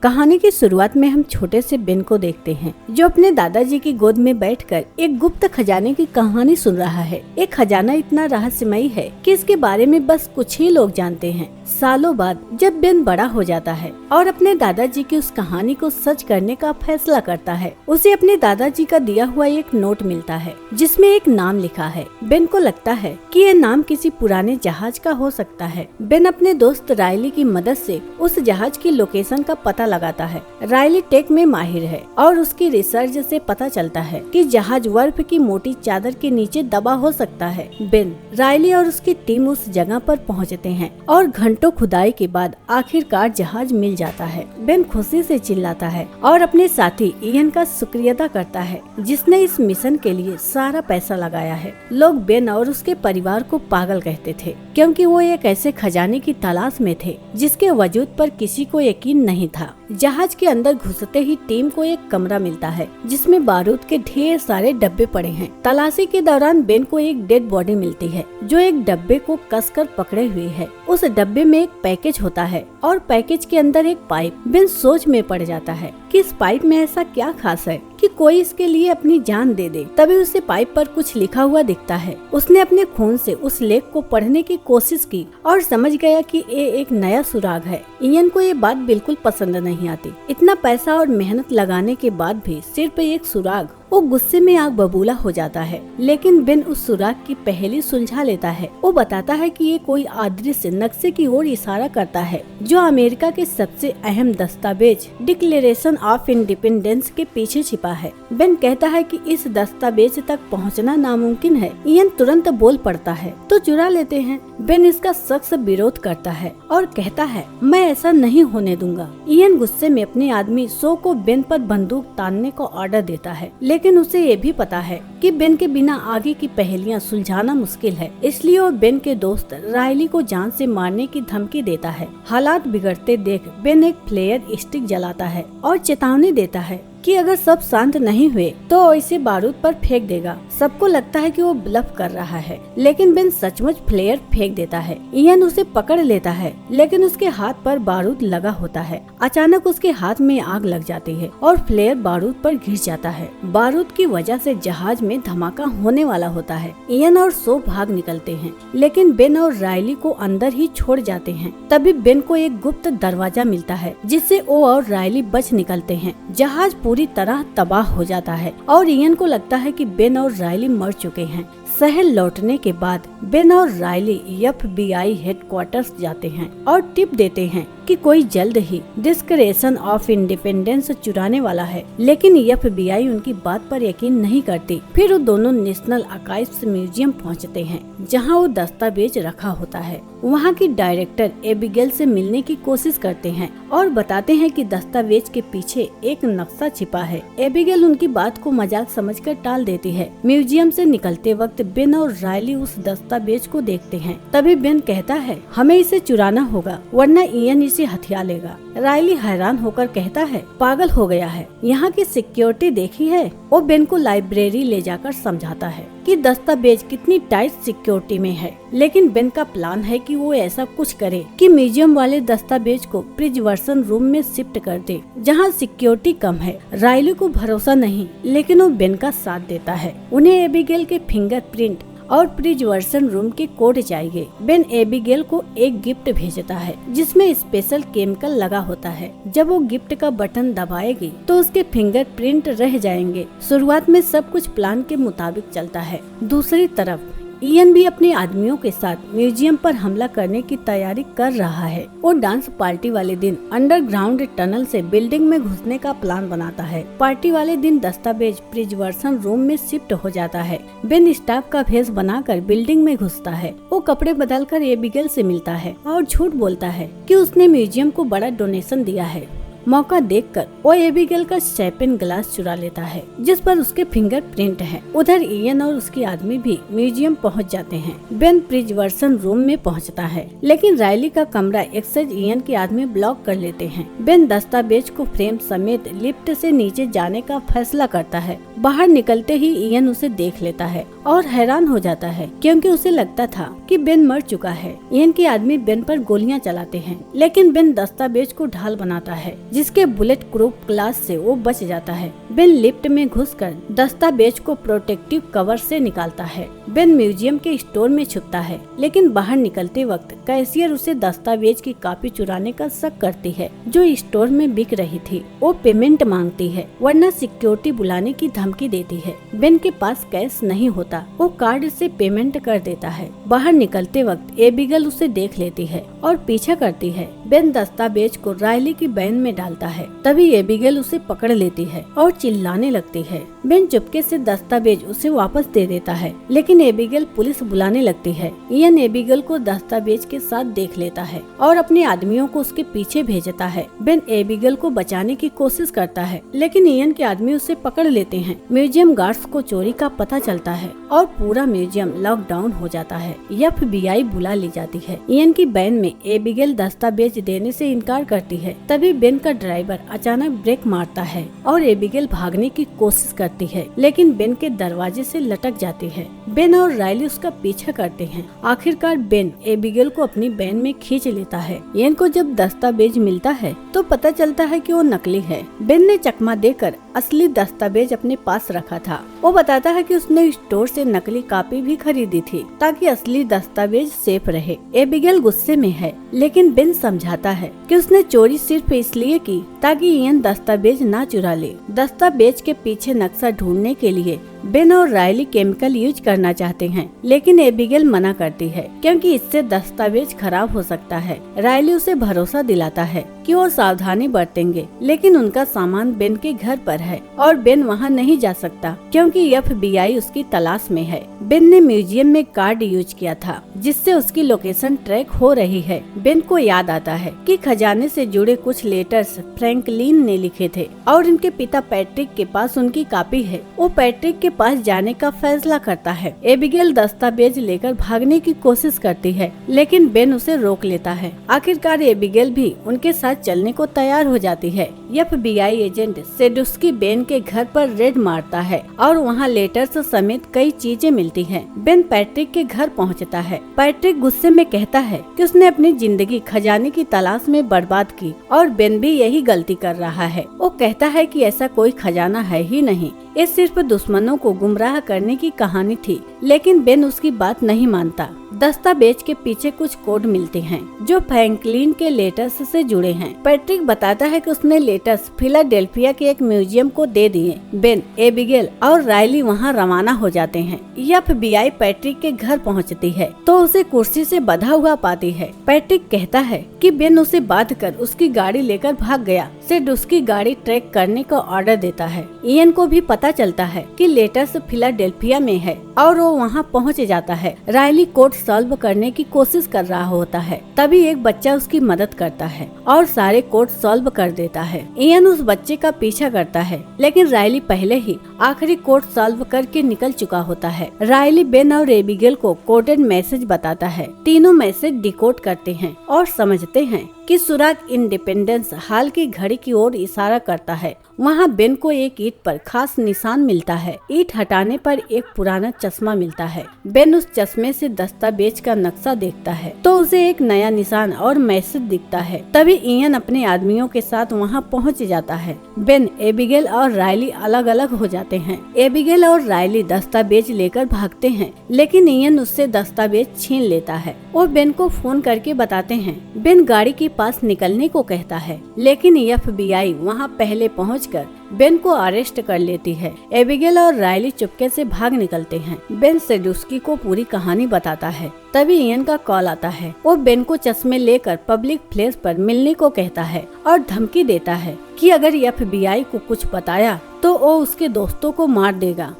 कहानी की शुरुआत में हम छोटे से बेन को देखते हैं जो अपने दादाजी की गोद में बैठकर एक गुप्त खजाने की कहानी सुन रहा है। एक खजाना इतना रहस्यमयी है कि इसके बारे में बस कुछ ही लोग जानते हैं। सालों बाद जब बेन बड़ा हो जाता है और अपने दादाजी की उस कहानी को सच करने का फैसला करता है, उसे अपने दादाजी का दिया हुआ एक नोट मिलता है जिसमें एक नाम लिखा है। बेन को लगता है कि यह नाम किसी पुराने जहाज का हो सकता है। बेन अपने दोस्त रायली की मदद से उस जहाज की लोकेशन का पता लगाता है। रायली टेक में माहिर है और उसकी रिसर्च से पता चलता है कि जहाज बर्फ की मोटी चादर के नीचे दबा हो सकता है। बेन, रायली और उसकी टीम उस जगह पर पहुंचते हैं और घंटों खुदाई के बाद आखिरकार जहाज मिल जाता है। बेन खुशी से चिल्लाता है और अपने साथी इयन का शुक्रिया अदा करता है जिसने इस मिशन के लिए सारा पैसा लगाया है। लोग बेन और उसके परिवार को पागल कहते थे क्योंकि वो एक ऐसे खजाने की तलाश में थे जिसके वजूद पर किसी को यकीन नहीं था। जहाज के अंदर घुसते ही टीम को एक कमरा मिलता है जिसमें बारूद के ढेर सारे डब्बे पड़े हैं। तलाशी के दौरान बेन को एक डेड बॉडी मिलती है जो एक डब्बे को कसकर पकड़े हुए है। उस डब्बे में एक पैकेज होता है और पैकेज के अंदर एक पाइप। बेन सोच में पड़ जाता है कि इस पाइप में ऐसा क्या खास है कि कोई इसके लिए अपनी जान दे दे। तभी उसे पाइप पर कुछ लिखा हुआ दिखता है। उसने अपने खून से उस लेख को पढ़ने की कोशिश की और समझ गया कि ये एक नया सुराग है। इयन को ये बात बिल्कुल पसंद नहीं आती। इतना पैसा और मेहनत लगाने के बाद भी सिर्फ एक सुराग। वो गुस्से में आग बबूला हो जाता है, लेकिन बेन उस सुराग की पहेली सुलझा लेता है। वो बताता है कि ये कोई अदृश्य नक्शे की ओर इशारा करता है जो अमेरिका के सबसे अहम दस्तावेज डिक्लेरेशन ऑफ इंडिपेंडेंस के पीछे छिपा है। बेन कहता है कि इस दस्तावेज तक पहुंचना नामुमकिन है। इयन तुरंत बोल पड़ता है तो चुरा लेते हैं। बेन इसका सख्त विरोध करता है और कहता है मैं ऐसा नहीं होने दूंगा। इयन गुस्से में अपने आदमी सो को बेन पर बंदूक तानने को ऑर्डर देता है, लेकिन उसे ये भी पता है कि बेन के बिना आगे की पहेलियां सुलझाना मुश्किल है। इसलिए वो बेन के दोस्त रायली को जान से मारने की धमकी देता है। हालात बिगड़ते देख बेन एक फ्लेयर स्टिक जलाता है और चेतावनी देता है कि अगर सब शांत नहीं हुए तो इसे बारूद पर फेंक देगा। सबको लगता है कि वो ब्लफ कर रहा है, लेकिन बेन सचमुच फ्लेयर फेंक देता है। इयन उसे पकड़ लेता है, लेकिन उसके हाथ पर बारूद लगा होता है। अचानक उसके हाथ में आग लग जाती है और फ्लेयर बारूद पर घिस जाता है। बारूद की वजह से जहाज में धमाका होने वाला होता है। इयन और सो भाग निकलते हैं, लेकिन बेन और रायली को अंदर ही छोड़ जाते हैं। तभी बेन को एक गुप्त दरवाजा मिलता है जिससे वो और रायली बच निकलते हैं। जहाज पूरी तरह तबाह हो जाता है और इयन को लगता है कि बेन और रायली मर चुके हैं। शहर लौटने के बाद बेन और रायली FBI हेडक्वार्टर्स जाते हैं और टिप देते हैं कि कोई जल्द ही डिक्लेरेशन ऑफ इंडिपेंडेंस चुराने वाला है, लेकिन FBI उनकी बात पर यकीन नहीं करती। फिर वो दोनों नेशनल आर्काइव्स म्यूजियम पहुंचते हैं जहां वो दस्तावेज रखा होता है। वहां की डायरेक्टर एबिगेल से मिलने की कोशिश करते हैं और बताते हैं कि दस्तावेज के पीछे एक नक्शा छिपा है। एबिगेल उनकी बात को मजाक समझकर टाल देती है। म्यूजियम से निकलते वक्त बेन और रायली उस दस्तावेज को देखते हैं। तभी बेन कहता है हमें इसे चुराना होगा वरना इयन इसे हथिया लेगा। रायली हैरान होकर कहता है पागल हो गया है, यहाँ की सिक्योरिटी देखी है। वो बेन को लाइब्रेरी ले जाकर समझाता है कि दस्तावेज कितनी टाइट सिक्योरिटी में है, लेकिन बेन का प्लान है कि वो ऐसा कुछ करे कि म्यूजियम वाले दस्तावेज को प्रिजर्वेशन रूम में शिफ्ट कर दे जहाँ सिक्योरिटी कम है। रायली को भरोसा नहीं, लेकिन वो बेन का साथ देता है। उन्हें एबिगेल के फिंगरप्रिंट और प्रिजर्वेशन रूम के कोड चाहिए। बेन एबिगेल को एक गिफ्ट भेजता है जिसमें स्पेशल केमिकल लगा होता है। जब वो गिफ्ट का बटन दबाएगी तो उसके फिंगरप्रिंट रह जाएंगे। शुरुआत में सब कुछ प्लान के मुताबिक चलता है। दूसरी तरफ इयन भी अपने आदमियों के साथ म्यूजियम पर हमला करने की तैयारी कर रहा है। वो डांस पार्टी वाले दिन अंडरग्राउंड टनल से बिल्डिंग में घुसने का प्लान बनाता है। पार्टी वाले दिन दस्तावेज प्रिजर्वेशन रूम में शिफ्ट हो जाता है। बेन स्टाफ का भेष बनाकर बिल्डिंग में घुसता है। वो कपड़े बदलकर एबिगेल से मिलता है और झूठ बोलता है कि उसने म्यूजियम को बड़ा डोनेशन दिया है। मौका देखकर वो एबिगेल का शैंपेन ग्लास चुरा लेता है जिस पर उसके फिंगरप्रिंट है। उधर इयन और उसके आदमी भी म्यूजियम पहुंच जाते हैं। बेन प्रिजर्वेशन रूम में पहुंचता है, लेकिन रायली का कमरा एक्सेस इयन के आदमी ब्लॉक कर लेते हैं। बेन दस्तावेज को फ्रेम समेत लिफ्ट से नीचे जाने का फैसला करता है। बाहर निकलते ही इयन उसे देख लेता है और हैरान हो जाता है क्योंकि उसे लगता था कि बेन मर चुका है। इयन के आदमी बेन पर गोलियां चलाते हैं, लेकिन बेन दस्तावेज को ढाल बनाता है जिसके बुलेट प्रूफ ग्लास से वो बच जाता है। बेन लिफ्ट में घुसकर दस्तावेज को प्रोटेक्टिव कवर से निकालता है। बेन म्यूजियम के स्टोर में छुपता है, लेकिन बाहर निकलते वक्त कैशियर उसे दस्तावेज की कॉपी चुराने का शक करती है जो स्टोर में बिक रही थी। वो पेमेंट मांगती है वरना सिक्योरिटी बुलाने की धमकी देती है। बेन के पास कैश नहीं होता, वो कार्ड से पेमेंट कर देता है। बाहर निकलते वक्त एबिगेल उसे देख लेती है और पीछा करती है। बेन दस्तावेज को रायली की बैन में डालता है, तभी एबिगेल उसे पकड़ लेती है और चिल्लाने लगती है। बेन चुपके से दस्तावेज उसे वापस दे देता है, लेकिन एबिगेल पुलिस बुलाने लगती है। इयन एबिगेल को दस्तावेज के साथ देख लेता है और अपने आदमियों को उसके पीछे भेजता है। बेन एबिगेल को बचाने की कोशिश करता है, लेकिन इयन के आदमी उसे पकड़ लेते हैं। म्यूजियम गार्ड्स को चोरी का पता चलता है और पूरा म्यूजियम लॉकडाउन हो जाता है। FBI बुला ली जाती है। इयन की बैन में एबिगेल दस्तावेज देने से इनकार करती है। तभी बेन का ड्राइवर अचानक ब्रेक मारता है और एबिगेल भागने की कोशिश करती है, लेकिन बेन के दरवाजे से लटक जाती है। बेन और रायली उसका पीछा करते हैं। आखिरकार बेन एबिगेल को अपनी बैन में खींच लेता है। इयन को जब दस्तावेज मिलता है तो पता चलता है कि वो नकली है। बेन ने चकमा देकर असली दस्तावेज अपने पास रखा था। वो बताता है कि उसने स्टोर से नकली कॉपी भी खरीदी थी ताकि असली दस्तावेज सेफ रहे। एबिगेल गुस्से में है, लेकिन बेन समझाता है कि उसने चोरी सिर्फ इसलिए की ताकि इयन दस्तावेज ना चुरा ले। दस्तावेज के पीछे नक्शा ढूंढने के लिए बेन और रायली केमिकल यूज करना चाहते हैं, लेकिन एबिगेल मना करती है क्योंकि इससे दस्तावेज खराब हो सकता है। रायली उसे भरोसा दिलाता है कि वो सावधानी बरतेंगे, लेकिन उनका सामान बेन के घर पर है और बेन वहां नहीं जा सकता क्योंकि FBI उसकी तलाश में है। बेन ने म्यूजियम में कार्ड यूज किया था जिससे उसकी लोकेशन ट्रैक हो रही है। बेन को याद आता है कि खजाने से जुड़े कुछ लेटर्स फ्रैंकलिन ने लिखे थे और उनके पिता पैट्रिक के पास उनकी कॉपी है। वो पैट्रिक के पास जाने का फैसला करता है। एबिगेल दस्तावेज लेकर भागने की कोशिश करती है, लेकिन बेन उसे रोक लेता है। आखिरकार एबिगेल भी उनके साथ चलने को तैयार हो जाती है। FBI एजेंट सेडुस्की बेन के घर पर रेड मारता है और वहाँ लेटर्स समेत कई चीजें मिलती हैं। बेन पैट्रिक के घर पहुँचता है। पैट्रिक गुस्से में कहता है कि उसने अपनी जिंदगी खजाने की तलाश में बर्बाद की और बेन भी यही गलती कर रहा है। वो कहता है कि ऐसा कोई खजाना है ही नहीं, ये सिर्फ दुश्मनों को गुमराह करने की कहानी थी, लेकिन बेन उसकी बात नहीं मानता। दस्तावेज के पीछे कुछ कोड मिलते हैं जो फ्रैंकलिन के लेटर्स से जुड़े हैं। पैट्रिक बताता है कि उसने लेटर्स फिलाडेल्फिया के एक म्यूजियम को दे दिए। बेन, एबिगेल और रायली वहां रवाना हो जाते हैं। FBI पैट्रिक के घर पहुंचती है तो उसे कुर्सी से बंधा हुआ पाती है। पैट्रिक कहता है कि बेन उसे बांधकर उसकी गाड़ी लेकर भाग गया। सिड उसकी गाड़ी ट्रैक करने का ऑर्डर देता है। इयन को भी पता चलता है कि लेटर्स फिलाडेल्फिया में है और वो वहाँ पहुँच जाता है। रायली कोड सॉल्व करने की कोशिश कर रहा होता है, तभी एक बच्चा उसकी मदद करता है और सारे कोड सॉल्व कर देता है। इयन उस बच्चे का पीछा करता है, लेकिन रायली पहले ही आखिरी कोड सॉल्व करके निकल चुका होता है। रायली बेन और एबिगेल को कोडेड मैसेज बताता है। तीनों मैसेज डिकोड करते हैं और समझते हैं कि सुराग इंडिपेंडेंस हाल की घड़ी की ओर इशारा करता है। वहाँ बेन को एक ईंट पर खास निशान मिलता है। ईंट हटाने पर एक पुराना चश्मा मिलता है। बेन उस चश्मे से दस्तावेज का नक्शा देखता है तो उसे एक नया निशान और मैसेज दिखता है। तभी इयन अपने आदमियों के साथ वहाँ पहुँच जाता है। बेन, एबिगेल और रायली अलग अलग हो जाते हैं। एबिगेल और रायली दस्तावेज लेकर भागते हैं, लेकिन इयन उससे दस्तावेज छीन लेता है। वो बेन को फोन करके बताते हैं। बेन गाड़ी के पास निकलने को कहता है, लेकिन FBI वहाँ पहले पहुंचकर बेन को अरेस्ट कर लेती है। एबिगेल और रायली चुपके से भाग निकलते हैं। बेन सेडुस्की को पूरी कहानी बताता है। तभी इयन का कॉल आता है। वो बेन को चश्मे लेकर पब्लिक प्लेस पर मिलने को कहता है और धमकी देता है कि अगर FBI को कुछ बताया तो वो उसके दोस्तों को मार देगा।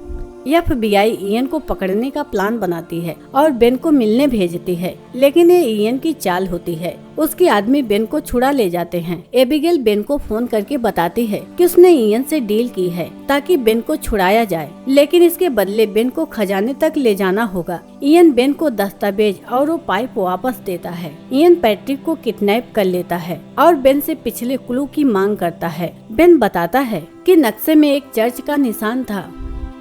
FBI इयन को पकड़ने का प्लान बनाती है और बेन को मिलने भेजती है, लेकिन ये इयन की चाल होती है। उसके आदमी बेन को छुड़ा ले जाते हैं। एबिगेल बेन को फोन करके बताती है कि उसने इयन से डील की है ताकि बेन को छुड़ाया जाए, लेकिन इसके बदले बेन को खजाने तक ले जाना होगा। इयन बेन को दस्तावेज और वो पाइप वापस देता है। इयन पैट्रिक को किडनैप कर लेता है और बेन से पिछले क्लू की मांग करता है। बेन बताता है कि नक्शे में एक चर्च का निशान था।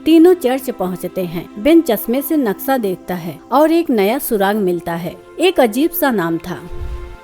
तीनों चर्च पहुंचते हैं। बेन चश्मे से नक्शा देखता है और एक नया सुराग मिलता है। एक अजीब सा नाम था।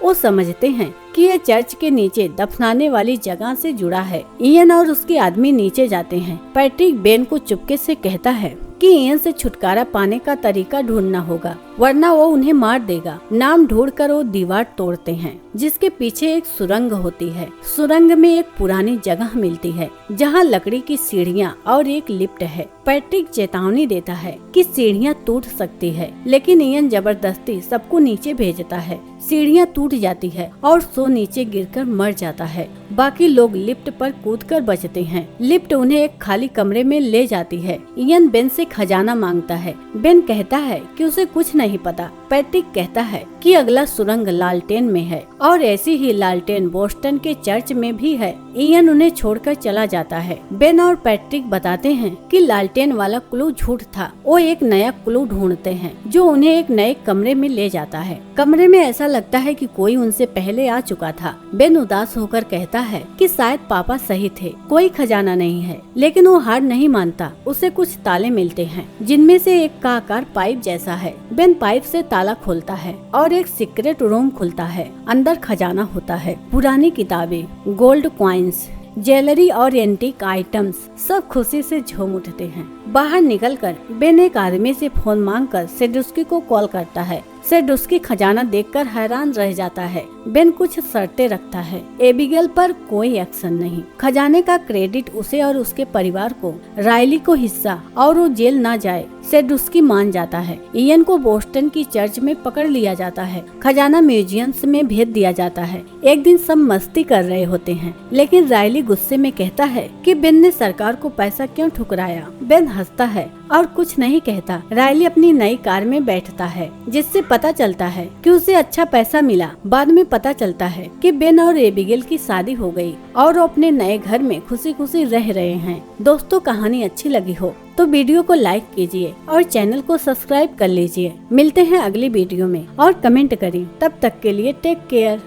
वो समझते हैं कि ये चर्च के नीचे दफनाने वाली जगह से जुड़ा है। इयन और उसके आदमी नीचे जाते हैं। पैट्रिक बेन को चुपके से कहता है कि इयन से छुटकारा पाने का तरीका ढूंढना होगा, वरना वो उन्हें मार देगा। नाम ढूंढकर वो दीवार तोड़ते हैं, जिसके पीछे एक सुरंग होती है। सुरंग में एक पुरानी जगह मिलती है, जहाँ लकड़ी की सीढ़ियाँ और एक लिफ्ट है। पैट्रिक चेतावनी देता है कि सीढ़ियाँ टूट सकती है, लेकिन इयन जबरदस्ती सबको नीचे भेजता है। सीढ़ियाँ टूट जाती है और सो नीचे गिरकर मर जाता है। बाकी लोग लिफ्ट पर कूदकर बचते हैं। लिफ्ट उन्हें एक खाली कमरे में ले जाती है। इयन बेन से खजाना मांगता है। बेन कहता है कि उसे कुछ नहीं पता। पैट्रिक कहता है कि अगला सुरंग लालटेन में है और ऐसी ही लालटेन बोस्टन के चर्च में भी है। इयन उन्हें छोड़कर चला जाता है। बेन और पैट्रिक बताते हैं कि लालटेन वाला क्लू झूठ था। वो एक नया क्लू ढूंढते हैं जो उन्हें एक नए कमरे में ले जाता है। कमरे में ऐसा लगता है कि कोई उनसे पहले आ चुका था। बेन उदास होकर कहता है कि शायद पापा सही थे, कोई खजाना नहीं है। लेकिन वो हार नहीं मानता। उसे कुछ ताले मिलते हैं, जिनमें से एक का आकार पाइप जैसा है। बेन पाइप से ताला खोलता है और एक सीक्रेट रूम खुलता है। अंदर खजाना होता है। पुरानी किताबें, गोल्ड कॉइन्स, ज्वेलरी और एंटीक आइटम्स सब खुशी से झूम उठते हैं। बाहर निकलकर बेन एक आदमी से फोन मांगकर सेडुस्की को कॉल करता है। सेडुस्की खजाना देखकर हैरान रह जाता है। बेन कुछ शर्तें रखता है। एबिगेल पर कोई एक्शन नहीं। खजाने का क्रेडिट उसे और उसके परिवार को, रायली को हिस्सा, और वो जेल ना जाए। सेडुस्की मान जाता है। इयन को बोस्टन की चर्च में पकड़ लिया जाता है। खजाना म्यूजियम्स में भेज दिया जाता है। एक दिन सब मस्ती कर रहे होते हैं, लेकिन रायली गुस्से में कहता है कि बेन ने सरकार को पैसा क्यों ठुकराया। बेन हंसता है और कुछ नहीं कहता। रायली अपनी नई कार में बैठता है, जिससे पता चलता है कि उसे अच्छा पैसा मिला। बाद में पता चलता है कि बेन और एबिगेल की शादी हो गई और वो अपने नए घर में खुशी खुशी रह रहे हैं। दोस्तों, कहानी अच्छी लगी हो तो वीडियो को लाइक कीजिए और चैनल को सब्सक्राइब कर लीजिए। मिलते हैं अगली वीडियो में और कमेंट करिए। तब तक के लिए टेक केयर।